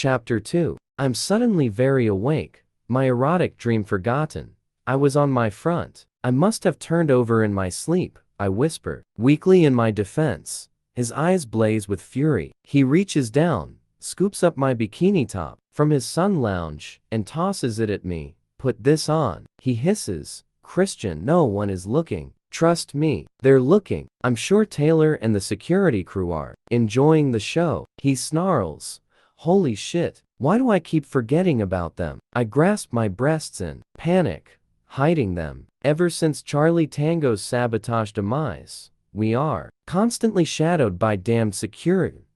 Chapter 2. I'm suddenly very awake, my erotic dream forgotten. I was on my front. I must have turned over in my sleep, I whisper, weakly in my defense. His eyes blaze with fury. He reaches down, scoops up my bikini top from his sun lounge, and tosses it at me. Put this on, he hisses. Christian, no one is looking. Trust me, they're looking. I'm sure Taylor and the security crew are enjoying the show. He snarls. Holy shit, why do I keep forgetting about them? I grasp my breasts in panic, hiding them. Ever since Charlie Tango's sabotaged demise, we are constantly shadowed by damned security.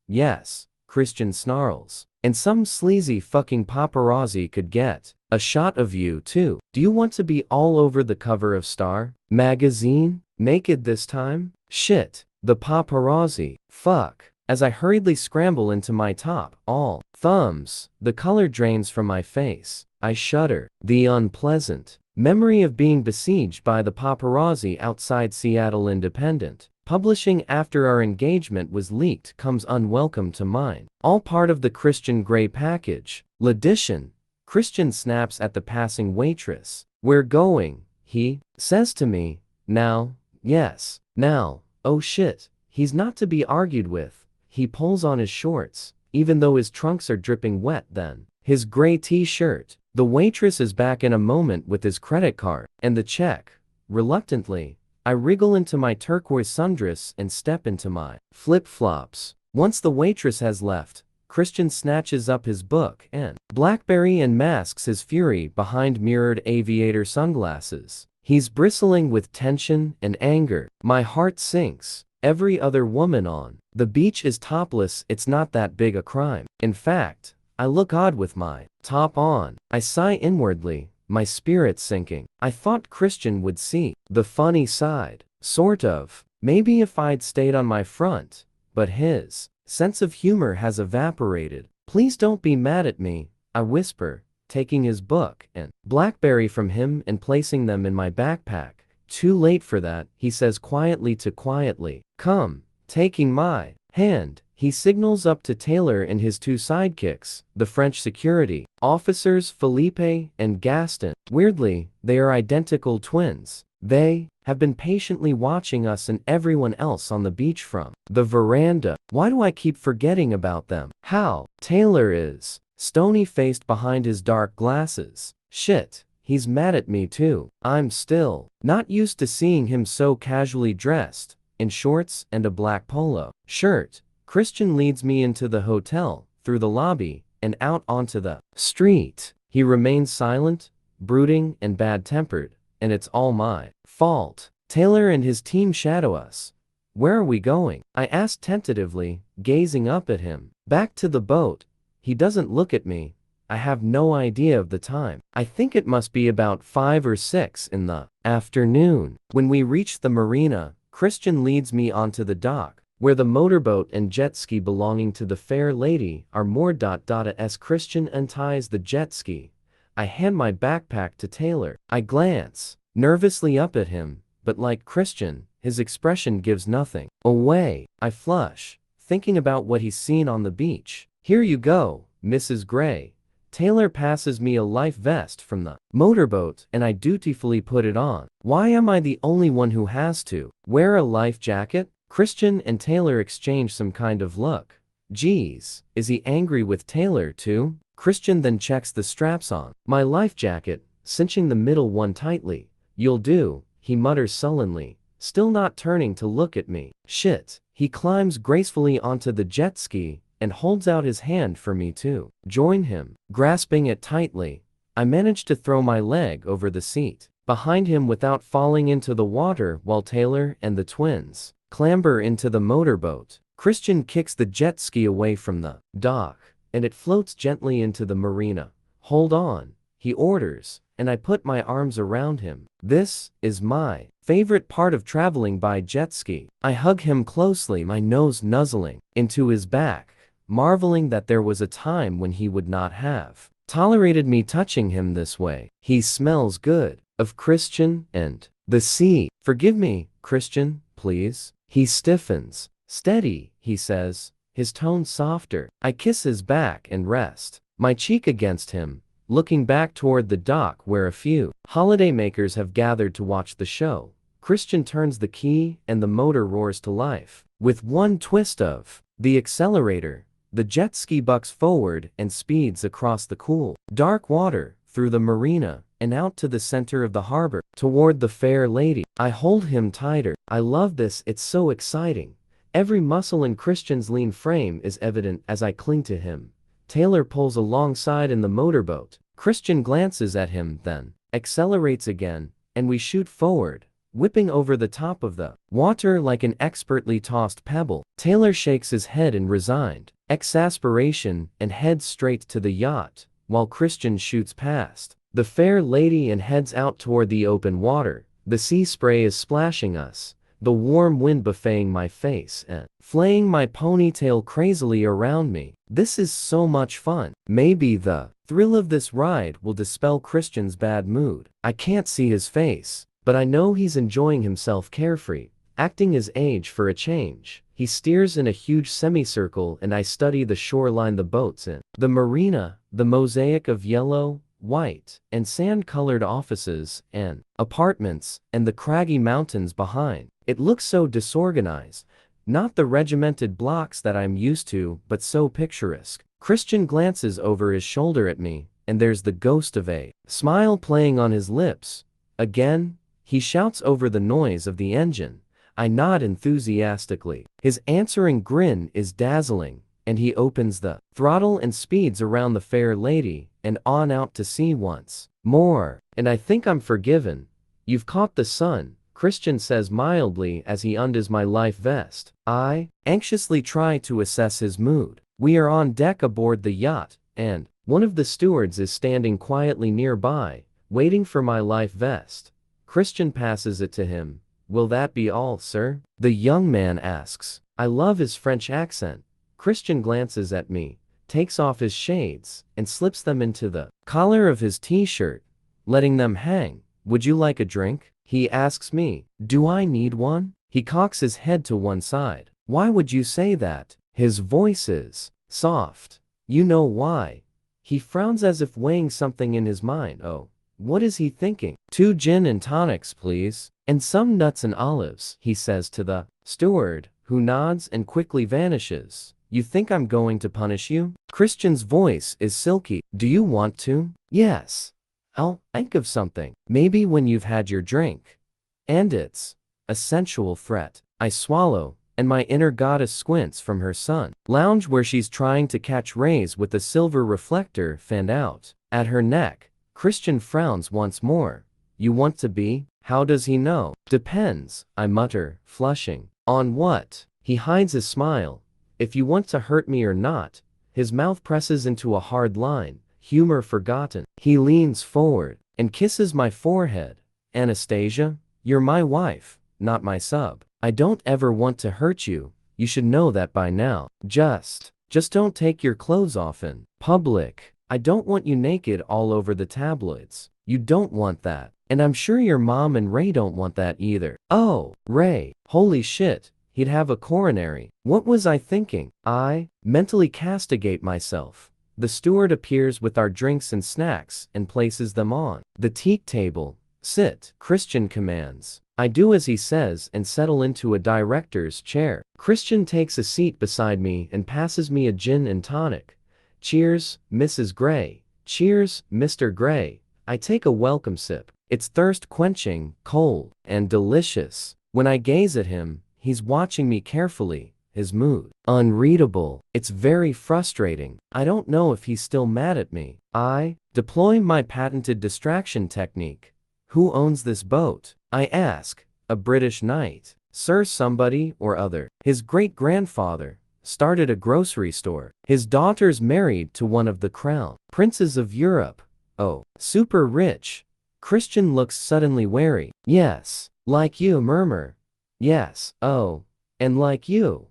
Yes, Christian snarls. And some sleazy fucking paparazzi could get a shot of you too. Do you want to be all over the cover of Star magazine? Naked this time? Shit, the paparazzi. Fuck. As I hurriedly scramble into my top, all thumbs, the color drains from my face. I shudder. The unpleasant memory of being besieged by the paparazzi outside Seattle Independent Publishing after our engagement was leaked comes unwelcome to mind. All part of the Christian Grey package. L'addition. Christian snaps at the passing waitress. We're going, he says to me. Now? Yes. Now. Oh shit. He's not to be argued with. He pulls on his shorts, even though his trunks are dripping wet then. His gray t-shirt. The waitress is back in a moment with his credit card and the check. Reluctantly, I wriggle into my turquoise sundress and step into my flip-flops. Once the waitress has left, Christian snatches up his book and BlackBerry and masks his fury behind mirrored aviator sunglasses. He's bristling with tension and anger. My heart sinks. Every other woman on the beach is topless. It's not that big a crime. In fact, I look odd with my top on. I sigh inwardly, my spirit sinking. I thought Christian would see the funny side. Sort of. Maybe if I'd stayed on my front. But his sense of humor has evaporated. Please don't be mad at me, I whisper, taking his book and BlackBerry from him and placing them in my backpack. Too late for that, he says quietly to quietly. Come. Taking my hand, he signals up to Taylor and his two sidekicks, the French security officers Felipe and Gaston. Weirdly, they are identical twins. They have been patiently watching us and everyone else on the beach from the veranda. Why do I keep forgetting about them? How? Taylor is stony-faced behind his dark glasses. Shit, he's mad at me too. I'm still not used to seeing him so casually dressed, in shorts and a black polo shirt. Christian leads me into the hotel, through the lobby, and out onto the street. He remains silent, brooding, and bad-tempered, and it's all my fault. Taylor and his team shadow us. Where are we going? I ask tentatively, gazing up at him. Back to the boat. He doesn't look at me. I have no idea of the time. I think it must be about 5 or 6 in the afternoon. When we reach the marina, Christian leads me onto the dock, where the motorboat and jet ski belonging to the fair lady are moored. As Christian unties the jet ski, I hand my backpack to Taylor. I glance nervously up at him, but like Christian, his expression gives nothing away. I flush, thinking about what he's seen on the beach. Here you go, Mrs. Gray. Taylor passes me a life vest from the motorboat and I dutifully put it on. Why am I the only one who has to wear a life jacket? Christian and Taylor exchange some kind of look. Geez, is he angry with Taylor too? Christian then checks the straps on my life jacket, cinching the middle one tightly. You'll do, he mutters sullenly, still not turning to look at me. Shit. He climbs gracefully onto the jet ski and holds out his hand for me to join him. Grasping it tightly, I manage to throw my leg over the seat behind him without falling into the water while Taylor and the twins clamber into the motorboat. Christian kicks the jet ski away from the dock, and it floats gently into the marina. Hold on, he orders, and I put my arms around him. This is my favorite part of traveling by jet ski. I hug him closely, my nose nuzzling into his back, marveling that there was a time when he would not have tolerated me touching him this way. He smells good, of Christian and the sea. Forgive me, Christian, please. He stiffens. Steady, he says, his tone softer. I kiss his back and rest my cheek against him, looking back toward the dock where a few holidaymakers have gathered to watch the show. Christian turns the key and the motor roars to life. With one twist of the accelerator, the jet ski bucks forward and speeds across the cool, dark water, through the marina, and out to the center of the harbor, toward the fair lady. I hold him tighter. I love this, it's so exciting. Every muscle in Christian's lean frame is evident as I cling to him. Taylor pulls alongside in the motorboat. Christian glances at him, then accelerates again, and we shoot forward, whipping over the top of the water like an expertly tossed pebble. Taylor shakes his head in resigned exasperation and heads straight to the yacht, while Christian shoots past the fair lady and heads out toward the open water. The sea spray is splashing us, the warm wind buffeting my face and flaying my ponytail crazily around me. This is so much fun. Maybe the thrill of this ride will dispel Christian's bad mood. I can't see his face, but I know he's enjoying himself carefree, acting his age for a change. He steers in a huge semicircle and I study the shoreline the boat's in. The marina, the mosaic of yellow, white, and sand-colored offices and apartments, and the craggy mountains behind. It looks so disorganized. Not the regimented blocks that I'm used to, but so picturesque. Christian glances over his shoulder at me, and there's the ghost of a smile playing on his lips. Again, he shouts over the noise of the engine. I nod enthusiastically. His answering grin is dazzling, and he opens the throttle and speeds around the fair lady and on out to sea once more. And I think I'm forgiven. You've caught the sun, Christian says mildly as he undoes my life vest. I anxiously try to assess his mood. We are on deck aboard the yacht, and one of the stewards is standing quietly nearby, waiting for my life vest. Christian passes it to him. Will that be all, sir? The young man asks. I love his French accent. Christian glances at me, takes off his shades, and slips them into the collar of his t-shirt, letting them hang. Would you like a drink? He asks me. Do I need one? He cocks his head to one side. Why would you say that? His voice is soft. You know why. He frowns as if weighing something in his mind. Oh, what is he thinking? 2 gin and tonics, please. And some nuts and olives, he says to the steward, who nods and quickly vanishes. You think I'm going to punish you? Christian's voice is silky. Do you want to? Yes. I'll think of something. Maybe when you've had your drink. And it's a sensual threat. I swallow, and my inner goddess squints from her sun lounge where she's trying to catch rays with a silver reflector fanned out at her neck. Christian frowns once more. You want to be? How does he know? Depends, I mutter, flushing. On what? He hides his smile. If you want to hurt me or not. His mouth presses into a hard line, humor forgotten. He leans forward and kisses my forehead. Anastasia, you're my wife, not my sub. I don't ever want to hurt you. You should know that by now. Just don't take your clothes off in public. I don't want you naked all over the tabloids. You don't want that. And I'm sure your mom and Ray don't want that either. Oh, Ray. Holy shit. He'd have a coronary. What was I thinking? I mentally castigate myself. The steward appears with our drinks and snacks and places them on the teak table. Sit, Christian commands. I do as he says and settle into a director's chair. Christian takes a seat beside me and passes me a gin and tonic. Cheers, Mrs. Gray. Cheers, Mr. Gray. I take a welcome sip. It's thirst-quenching, cold, and delicious. When I gaze at him, he's watching me carefully, his mood unreadable. It's very frustrating. I don't know if he's still mad at me. I deploy my patented distraction technique. Who owns this boat? I ask. A British knight. Sir somebody or other. His great-grandfather started a grocery store. His daughter's married to one of the crown princes of Europe. Oh, super rich. Christian looks suddenly wary. Yes, like you, murmur. Yes, oh, and like you.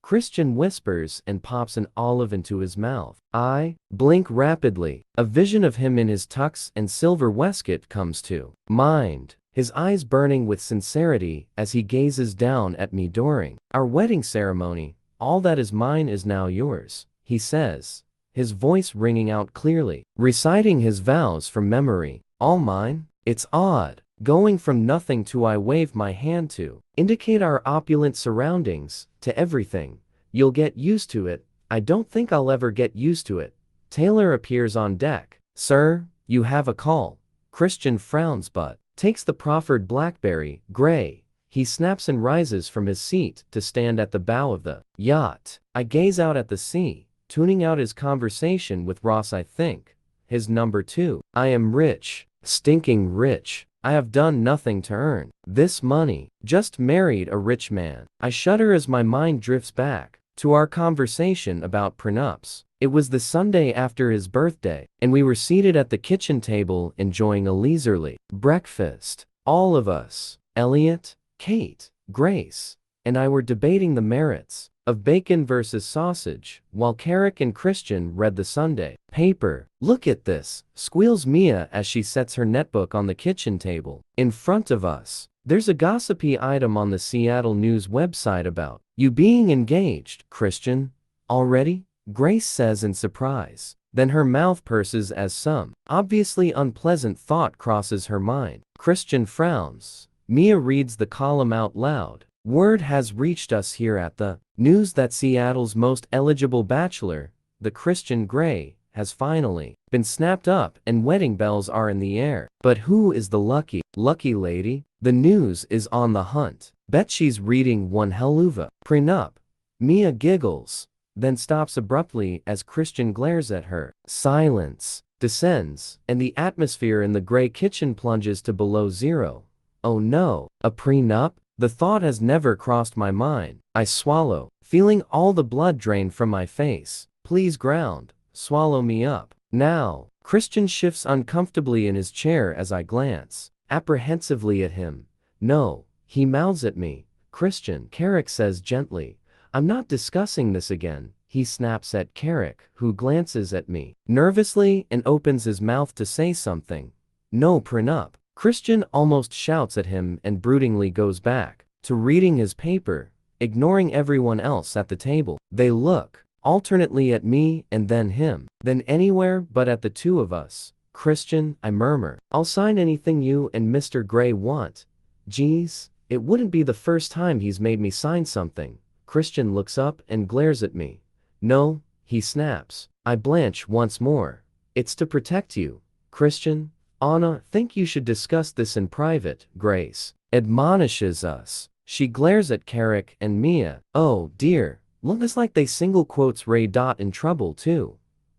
Christian whispers and pops an olive into his mouth. I blink rapidly. A vision of him in his tux and silver waistcoat comes to mind, his eyes burning with sincerity as he gazes down at me during our wedding ceremony. All that is mine is now yours, he says, his voice ringing out clearly, reciting his vows from memory. All mine? It's odd. Going from nothing to I wave my hand to indicate our opulent surroundings, to everything. You'll get used to it. I don't think I'll ever get used to it. Taylor appears on deck. Sir, you have a call. Christian frowns but takes the proffered blackberry, gray. He snaps and rises from his seat to stand at the bow of the yacht. I gaze out at the sea, tuning out his conversation with Ross. I think his number two. I am rich, stinking rich. I have done nothing to earn this money, just married a rich man. I shudder as my mind drifts back to our conversation about prenups. It was the Sunday after his birthday, and we were seated at the kitchen table enjoying a leisurely breakfast. All of us, Elliot, Kate, Grace, and I, were debating the merits of bacon versus sausage, while Carrick and Christian read the Sunday paper. Look at this, squeals Mia as she sets her netbook on the kitchen table. In front of us, there's a gossipy item on the Seattle News website about you being engaged, Christian. Already? Grace says in surprise. Then her mouth purses as some obviously unpleasant thought crosses her mind. Christian frowns. Mia reads the column out loud. Word has reached us here at the News that Seattle's most eligible bachelor, the Christian Grey, has finally been snapped up and wedding bells are in the air. But who is the lucky lady? The News is on the hunt. Bet she's reading one helluva prenup. Mia giggles, then stops abruptly as Christian glares at her. Silence descends, and the atmosphere in the gray kitchen plunges to below zero. Oh no, a prenup? The thought has never crossed my mind. I swallow, feeling all the blood drain from my face. Please ground, swallow me up. Now. Christian shifts uncomfortably in his chair as I glance apprehensively at him. No, he mouths at me. Christian, Carrick says gently. I'm not discussing this again. He snaps at Carrick, who glances at me nervously and opens his mouth to say something. No prenup. Christian almost shouts at him and broodingly goes back to reading his paper, ignoring everyone else at the table. They look alternately at me and then him, then anywhere but at the two of us. Christian, I murmur. I'll sign anything you and Mr. Gray want. Geez, it wouldn't be the first time he's made me sign something. Christian looks up and glares at me. No, he snaps. I blanch once more. It's to protect you, Christian. Anna, think you should discuss this in private, Grace admonishes us. She glares at Carrick and Mia. Oh dear, looks like they single quotes Ray. In trouble too.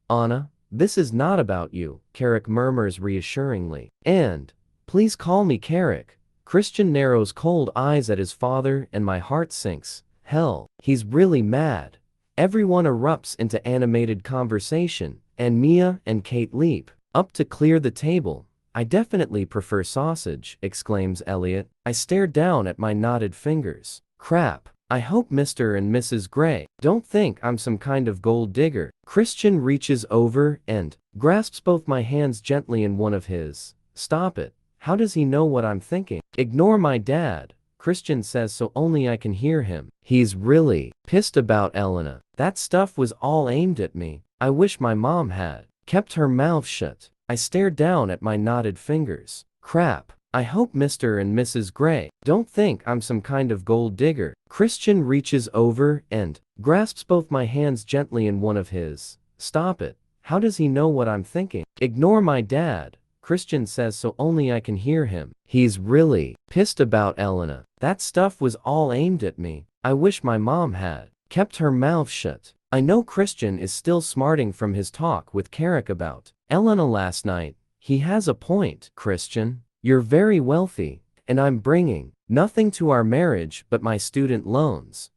Anna, this is not about you, Carrick murmurs reassuringly. And, please call me Carrick. Christian narrows cold eyes at his father and my heart sinks. Hell, he's really mad. Everyone erupts into animated conversation, and Mia and Kate leap up to clear the table. I definitely prefer sausage, exclaims Elliot. I stare down at my knotted fingers. Crap. I hope Mr. and Mrs. Gray don't think I'm some kind of gold digger. Christian reaches over and grasps both my hands gently in one of his. Stop it. How does he know what I'm thinking? Ignore my dad, Christian says so only I can hear him. He's really pissed about Elena. That stuff was all aimed at me. I wish my mom had kept her mouth shut. I stare down at my knotted fingers. Crap. I hope Mr. and Mrs. Gray don't think I'm some kind of gold digger. Christian reaches over and grasps both my hands gently in one of his. Stop it. How does he know what I'm thinking? Ignore my dad, Christian says so only I can hear him. He's really pissed about Elena. That stuff was all aimed at me. I wish my mom had kept her mouth shut. I know Christian is still smarting from his talk with Carrick about Elena last night. He has a point, Christian. You're very wealthy, and I'm bringing nothing to our marriage but my student loans.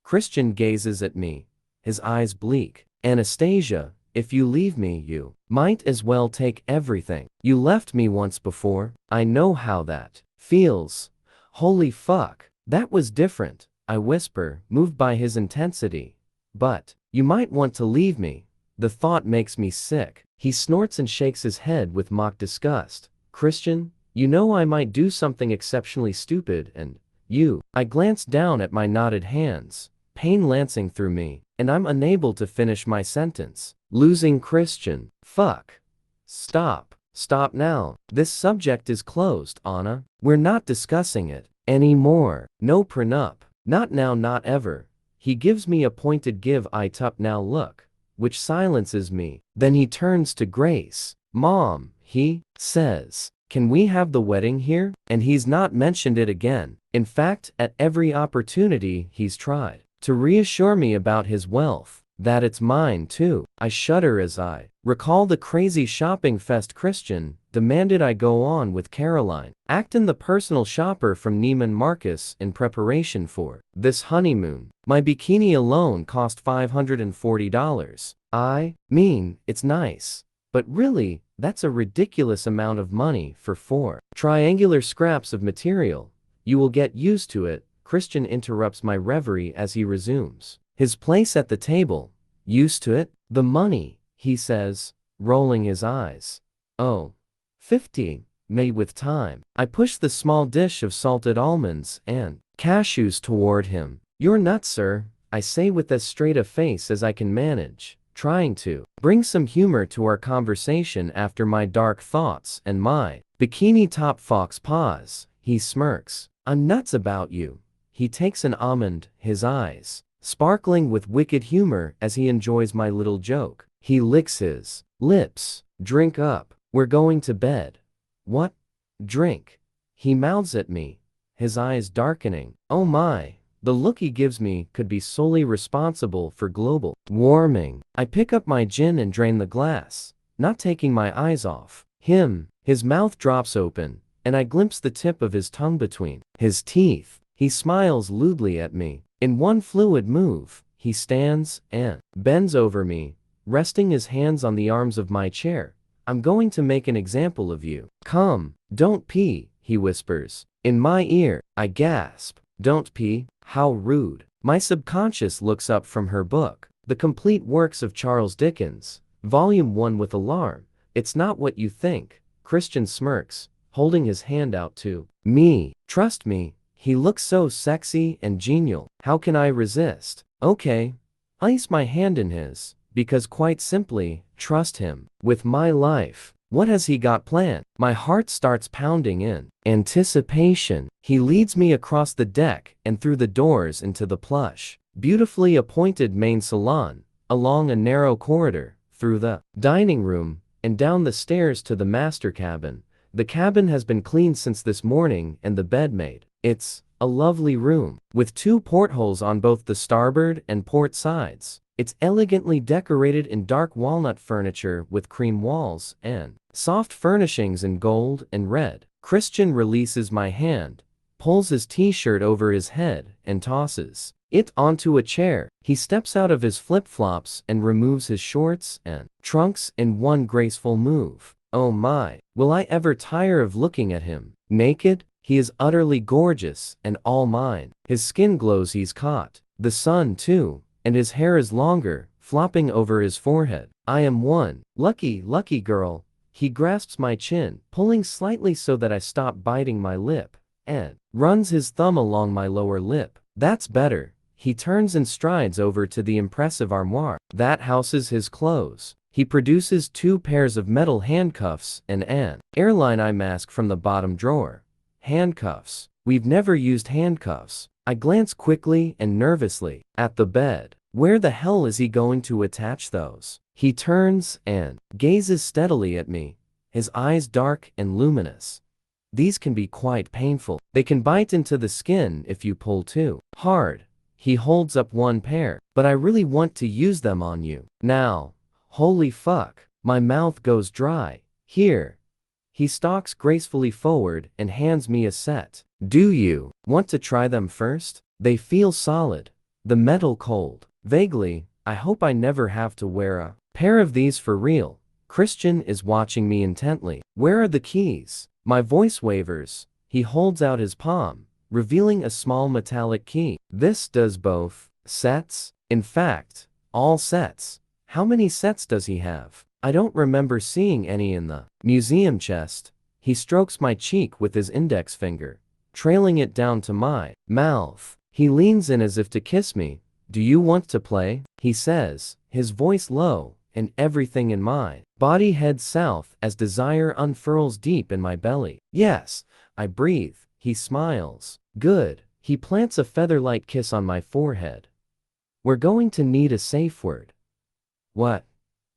Christian gazes at me, his eyes bleak. Anastasia, if you leave me, you might as well take everything. You left me once before. I know how that feels. Holy fuck. That was different, I whisper, moved by his intensity. But you might want to leave me. The thought makes me sick. He snorts and shakes his head with mock disgust. Christian, you know I might do something exceptionally stupid and I glance down at my knotted hands. pain lancing through me, and I'm unable to finish my sentence. Losing Christian. Fuck. Stop. Stop now. This subject is closed, Anna. We're not discussing it anymore. No prenup. Not now, not ever. He gives me a pointed give I tup now look, which silences me. Then he turns to Grace. Mom, he says, can we have the wedding here? And he's not mentioned it again. In fact, at every opportunity he's tried to reassure me about his wealth, that it's mine too. I shudder as I recall the crazy shopping fest Christian demanded I go on with Caroline, actin' the personal shopper from Neiman Marcus in preparation for this honeymoon. My bikini alone cost $540. I mean, it's nice, but really, that's a ridiculous amount of money for 4 triangular scraps of material. You will get used to it. Christian interrupts my reverie as he resumes his place at the table. Used to it? The money, he says, rolling his eyes. Oh, 50, made with time. I push the small dish of salted almonds and cashews toward him. You're nuts, sir, I say with as straight a face as I can manage, trying to bring some humor to our conversation after my dark thoughts and my bikini top fox paws. He smirks. I'm nuts about you. He takes an almond, his eyes sparkling with wicked humor as he enjoys my little joke. He licks his lips. Drink up. We're going to bed. What? Drink. He mouths at me, his eyes darkening. Oh my. The look he gives me could be solely responsible for global warming. I pick up my gin and drain the glass, not taking my eyes off him. His mouth drops open, and I glimpse the tip of his tongue between his teeth. He smiles lewdly at me. In one fluid move, he stands and bends over me, resting his hands on the arms of my chair. I'm going to make an example of you. Come, don't pee, he whispers in my ear. I gasp. Don't pee? How rude. My subconscious looks up from her book, The Complete Works of Charles Dickens, Volume 1 with alarm. It's not what you think. Christian smirks, holding his hand out to me. Trust me. He looks so sexy and genial. How can I resist? Okay. Ice my hand in his, because quite simply, trust him with my life. What has he got planned? My heart starts pounding in anticipation. He leads me across the deck and through the doors into the plush, beautifully appointed main salon, along a narrow corridor, through the dining room, and down the stairs to the master cabin. The cabin has been cleaned since this morning and the bed made. It's a lovely room, with 2 portholes on both the starboard and port sides. It's elegantly decorated in dark walnut furniture with cream walls and soft furnishings in gold and red. Christian releases my hand, pulls his t-shirt over his head, and tosses it onto a chair. He steps out of his flip-flops and removes his shorts and trunks in one graceful move. Oh my, will I ever tire of looking at him naked? He is utterly gorgeous and all mine. His skin glows, he's caught the sun too, and his hair is longer, flopping over his forehead. I am one lucky girl. He grasps my chin, pulling slightly so that I stop biting my lip, and runs his thumb along my lower lip. That's better. He turns and strides over to the impressive armoire that houses his clothes. He produces 2 pairs of metal handcuffs and an airline eye mask from the bottom drawer. Handcuffs. We've never used handcuffs. I glance quickly and nervously at the bed. Where the hell is he going to attach those? He turns and gazes steadily at me, his eyes dark and luminous. These can be quite painful. They can bite into the skin if you pull too hard. He holds up 1 pair. But I really want to use them on you now. Holy fuck. My mouth goes dry. Here. He stalks gracefully forward and hands me a set. Do you want to try them first? They feel solid, the metal cold. Vaguely, I hope I never have to wear a pair of these for real. Christian is watching me intently. Where are the keys? My voice wavers. He holds out his palm, revealing a small metallic key. This does both sets? In fact, all sets. How many sets does he have? I don't remember seeing any in the museum chest. He strokes my cheek with his index finger, trailing it down to my mouth. He leans in as if to kiss me, Do you want to play? He says, his voice low, and everything in my body heads south as desire unfurls deep in my belly. Yes, I breathe. He smiles. Good. He plants a feather-light kiss on my forehead. We're going to need a safe word. What?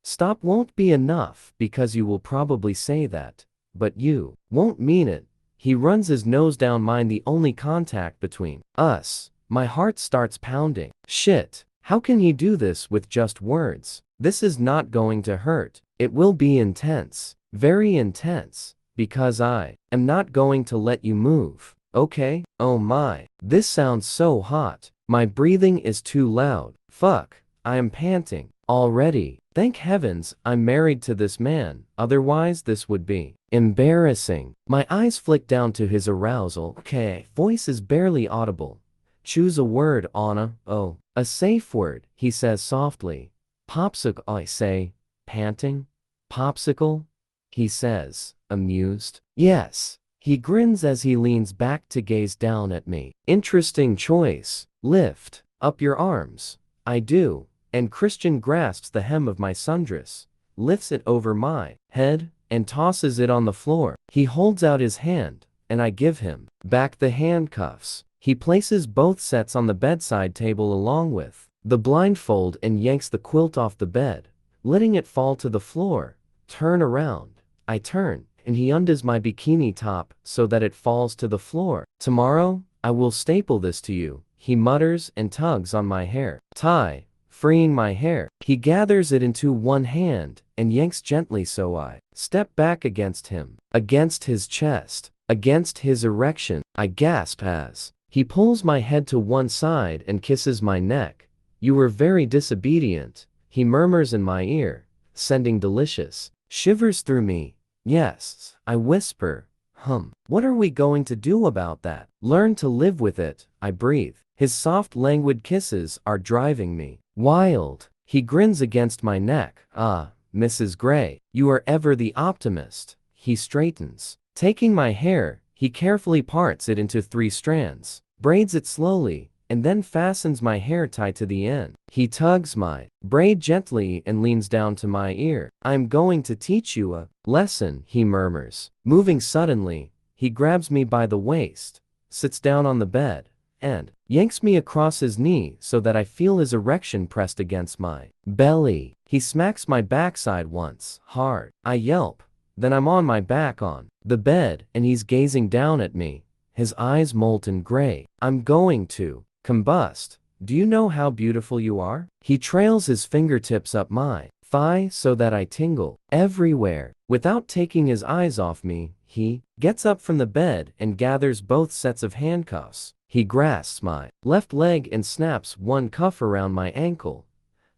Stop won't be enough because you will probably say that, but you won't mean it. He runs his nose down mine, the only contact between us. My heart starts pounding. Shit. How can he do this with just words? This is not going to hurt. It will be intense. Very intense. Because I am not going to let you move. Okay? Oh my. This sounds so hot. My breathing is too loud. Fuck. I am panting already. Thank heavens I'm married to this man, otherwise this would be embarrassing. My eyes flick down to his arousal. Okay. Voice is barely audible. Choose a word, Anna. Oh, a safe word, he says softly. Popsicle, I say, panting. Popsicle? He says, amused. Yes. He grins as he leans back to gaze down at me. Interesting choice. Lift up your arms. I do, and Christian grasps the hem of my sundress, lifts it over my head, and tosses it on the floor. He holds out his hand, and I give him back the handcuffs. He places both sets on the bedside table along with the blindfold and yanks the quilt off the bed, letting it fall to the floor. Turn around. I turn, and he undoes my bikini top so that it falls to the floor. Tomorrow, I will staple this to you, he mutters and tugs on my hair tie, freeing my hair. He gathers it into one hand and yanks gently so I step back against him, against his chest, against his erection. I gasp as he pulls my head to one side and kisses my neck. You were very disobedient, he murmurs in my ear, sending delicious shivers through me. Yes, I whisper. What are we going to do about that? Learn to live with it, I breathe. His soft languid kisses are driving me wild. He grins against my neck. Ah, Mrs. Gray, you are ever the optimist. He straightens. Taking my hair, he carefully parts it into 3 strands, braids it slowly, and then fastens my hair tie to the end. He tugs my braid gently and leans down to my ear. I'm going to teach you a lesson, he murmurs. Moving suddenly, he grabs me by the waist, sits down on the bed, and yanks me across his knee so that I feel his erection pressed against my belly. He smacks my backside once, hard. I yelp. Then I'm on my back on the bed, and he's gazing down at me, his eyes molten gray. I'm going to combust. Do you know how beautiful you are? He trails his fingertips up my thigh so that I tingle everywhere. Without taking his eyes off me, he gets up from the bed and gathers both sets of handcuffs. He grasps my left leg and snaps one cuff around my ankle.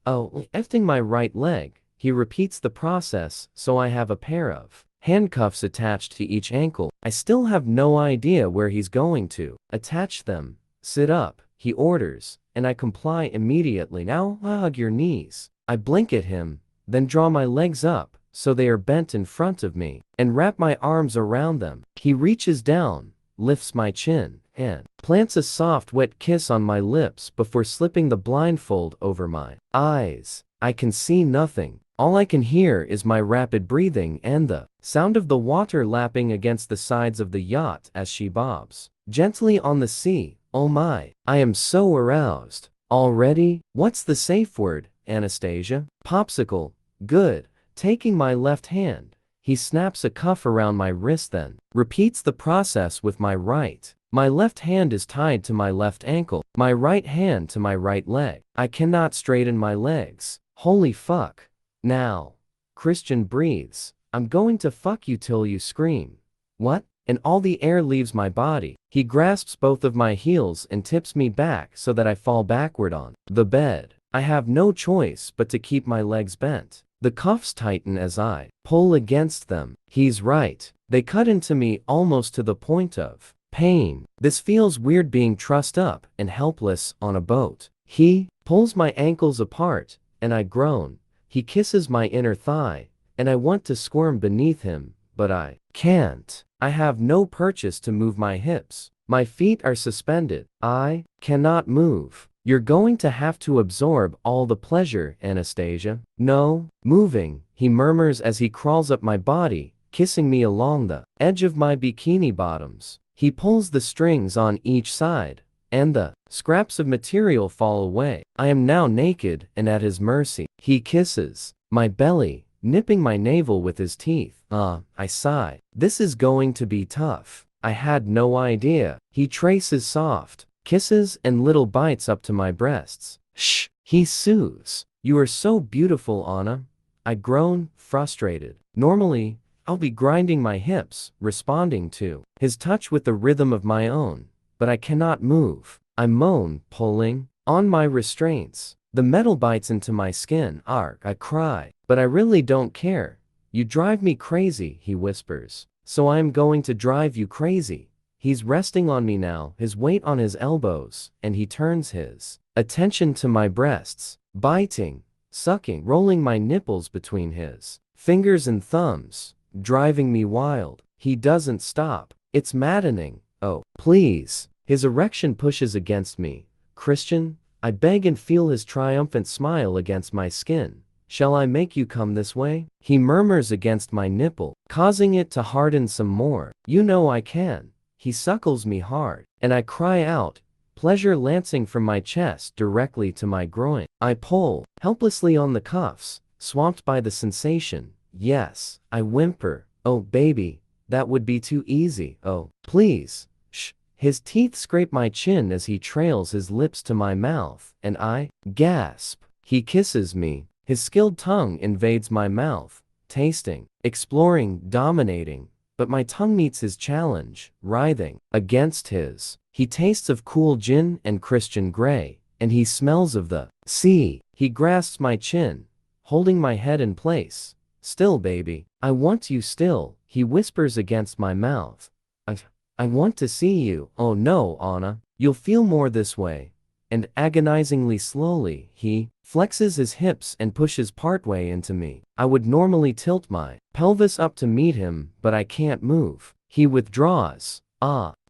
Oh, lifting my right leg, he repeats the process so I have a pair of handcuffs attached to each ankle. I still have no idea where he's going to attach them. Sit up, he orders, and I comply immediately. Now hug your knees. I blink at him, then draw my legs up so they are bent in front of me, and wrap my arms around them. He reaches down, lifts my chin, and plants a soft wet kiss on my lips before slipping the blindfold over my eyes. I can see nothing. All I can hear is my rapid breathing and the sound of the water lapping against the sides of the yacht as she bobs gently on the sea. Oh my, I am so aroused already. What's the safe word, Anastasia? Popsicle. Good. Taking my left hand, he snaps a cuff around my wrist, then repeats the process with my right. My left hand is tied to my left ankle, my right hand to my right leg. I cannot straighten my legs. Holy fuck. Now. Christian breathes. I'm going to fuck you till you scream. What? And all the air leaves my body. He grasps both of my heels and tips me back so that I fall backward on the bed. I have no choice but to keep my legs bent. The cuffs tighten as I pull against them. He's right. They cut into me almost to the point of pain. This feels weird, being trussed up and helpless on a boat. He pulls my ankles apart, and I groan. He kisses my inner thigh, and I want to squirm beneath him, but I can't. I have no purchase to move my hips. My feet are suspended. I cannot move. You're going to have to absorb all the pleasure, Anastasia. No, moving, he murmurs as he crawls up my body, kissing me along the edge of my bikini bottoms. He pulls the strings on each side, and the scraps of material fall away. I am now naked and at his mercy. He kisses my belly, nipping my navel with his teeth. I sigh. This is going to be tough. I had no idea. He traces soft kisses and little bites up to my breasts. Shh, he soothes. You are so beautiful, Anna. I groan, frustrated. Normally, I'll be grinding my hips, responding to his touch with the rhythm of my own, but I cannot move. I moan, pulling on my restraints. The metal bites into my skin. Arg, I cry. But I really don't care. You drive me crazy, he whispers. So I am going to drive you crazy. He's resting on me now, his weight on his elbows, and he turns his attention to my breasts, biting, sucking, rolling my nipples between his fingers and thumbs, driving me wild. He doesn't stop. It's maddening. Oh, please. His erection pushes against me. Christian, I beg, and feel his triumphant smile against my skin. Shall I make you come this way? He murmurs against my nipple, causing it to harden some more. You know I can. He suckles me hard, and I cry out, pleasure lancing from my chest directly to my groin. I pull helplessly on the cuffs, swamped by the sensation. Yes, I whimper. Oh, baby, that would be too easy. Oh, please. Shh. His teeth scrape my chin as he trails his lips to my mouth, and I gasp. He kisses me. His skilled tongue invades my mouth, tasting, exploring, dominating. But my tongue meets his challenge, writhing against his. He tastes of cool gin and Christian Grey, and he smells of the sea. He grasps my chin, holding my head in place. Still, baby, I want you still, he whispers against my mouth. I want to see you. Oh no, Anna, you'll feel more this way. And agonizingly slowly, he flexes his hips and pushes partway into me. I would normally tilt my pelvis up to meet him, but I can't move. He withdraws.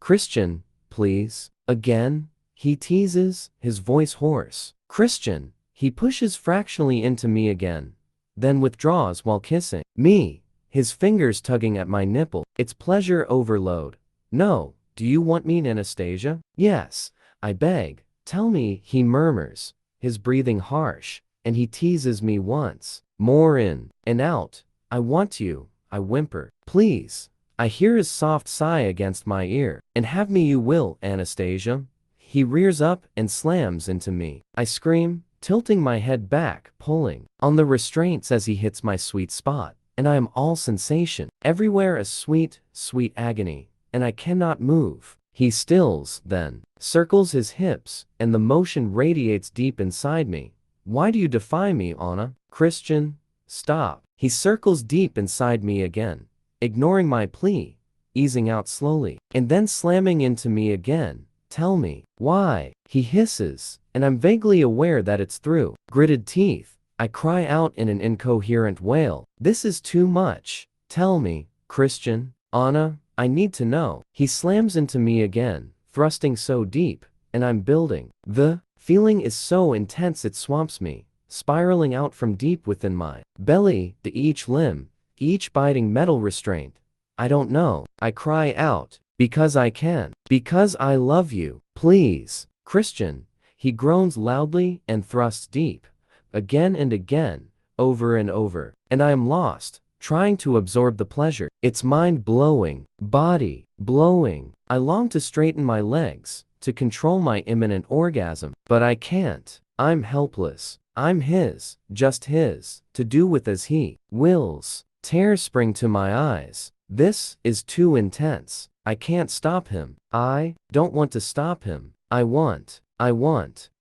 Christian, please. Again? He teases, his voice hoarse. Christian. He pushes fractionally into me again, then withdraws while kissing me, his fingers tugging at my nipple. It's pleasure overload. No, do you want me, Anastasia? Yes, I beg. Tell me, he murmurs, his breathing harsh, and he teases me once more in and out. I want you, I whimper. Please. I hear his soft sigh against my ear. And have me you will, Anastasia. He rears up and slams into me. I scream, tilting my head back, pulling on the restraints as he hits my sweet spot. And I am all sensation. Everywhere a sweet, sweet agony. And I cannot move. He stills, then circles his hips, and the motion radiates deep inside me. Why do you defy me, Anna? Christian, stop. He circles deep inside me again, ignoring my plea, easing out slowly, and then slamming into me again. Tell me, why? He hisses, and I'm vaguely aware that it's through gritted teeth. I cry out in an incoherent wail. This is too much. Tell me, Christian, Anna, I need to know. He slams into me again, thrusting so deep, and I'm building. The feeling is so intense it swamps me, spiraling out from deep within my belly to each limb, each biting metal restraint. I don't know. I cry out, because I can, because I love you, please. Christian. He groans loudly and thrusts deep, again and again, over and over, and I am lost, trying to absorb the pleasure. It's mind-blowing, body-blowing. I long to straighten my legs, to control my imminent orgasm, but I can't. I'm helpless. I'm his, just his, to do with as he wills. Tears spring to my eyes. This is too intense. I can't stop him. I don't want to stop him. I want.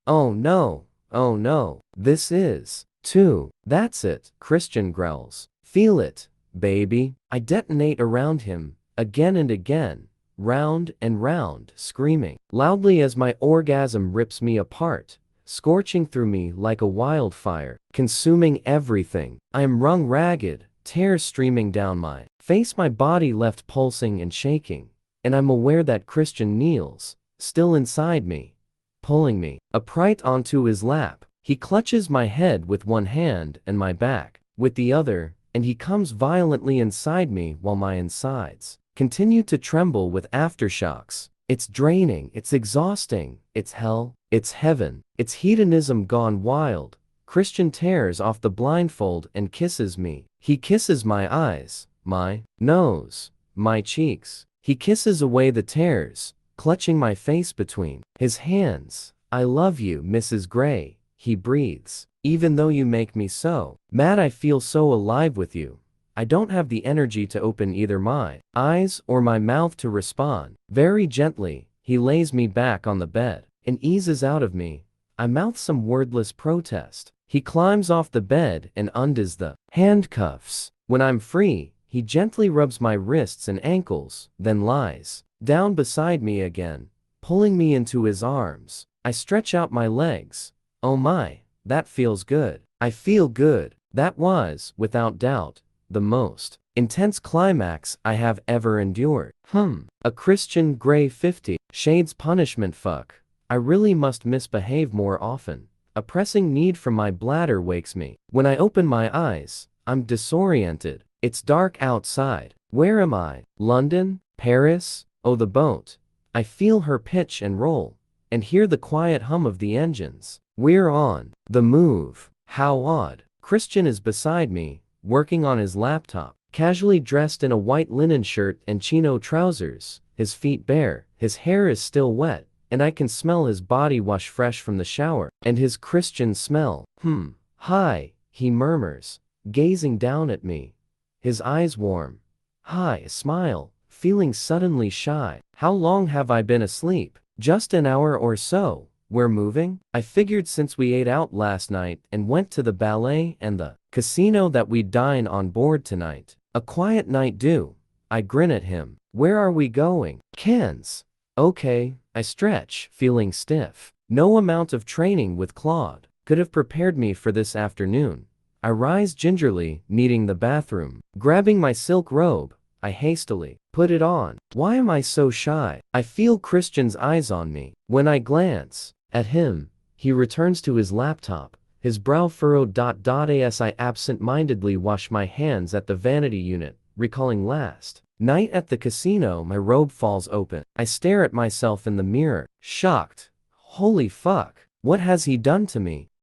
Oh no, this is too. That's it, Christian growls. Feel it, baby. I detonate around him, again and again, round and round, screaming loudly as my orgasm rips me apart, scorching through me like a wildfire, consuming everything. I am wrung ragged, tears streaming down my face, my body left pulsing and shaking, and I'm aware that Christian kneels, still inside me, pulling me upright onto his lap. He clutches my head with one hand and my back with the other, and he comes violently inside me while my insides continue to tremble with aftershocks. It's draining, it's exhausting, it's hell, it's heaven, it's hedonism gone wild. Christian tears off the blindfold and kisses me. He kisses my eyes, my nose, my cheeks. He kisses away the tears, clutching my face between his hands. I love you, Mrs. Gray, he breathes. Even though you make me so mad, I feel so alive with you. I don't have the energy to open either my eyes or my mouth to respond. Very gently, he lays me back on the bed and eases out of me. I mouth some wordless protest. He climbs off the bed and undoes the handcuffs. When I'm free, he gently rubs my wrists and ankles, then lies down beside me again, pulling me into his arms. I stretch out my legs. Oh my, that feels good. I feel good. That was, without doubt, the most intense climax I have ever endured. A Christian Grey 50 Shades punishment. Fuck. I really must misbehave more often. A pressing need from my bladder wakes me. When I open my eyes, I'm disoriented. It's dark outside. Where am I? London? Paris? Oh, the boat. I feel her pitch and roll, and hear the quiet hum of the engines. We're on the move. How odd. Christian is beside me, working on his laptop, casually dressed in a white linen shirt and chino trousers, his feet bare. His hair is still wet, and I can smell his body wash fresh from the shower, and his Christian smell. Hi, he murmurs, gazing down at me, his eyes warm. Hi, smile, feeling suddenly shy. How long have I been asleep? Just an hour or so. We're moving? I figured since we ate out last night and went to the ballet and the casino that we'd dine on board tonight. A quiet night due. I grin at him. Where are we going? Cannes. Okay, I stretch, feeling stiff. No amount of training with Claude could have prepared me for this afternoon. I rise gingerly, needing the bathroom. Grabbing my silk robe, I hastily put it on. Why am I so shy? I feel Christian's eyes on me. When I glance at him, he returns to his laptop, his brow furrowed. As I absent-mindedly wash my hands at the vanity unit, recalling last night at the casino. My robe falls open. I stare at myself in the mirror, shocked. Holy fuck, what has he done to me?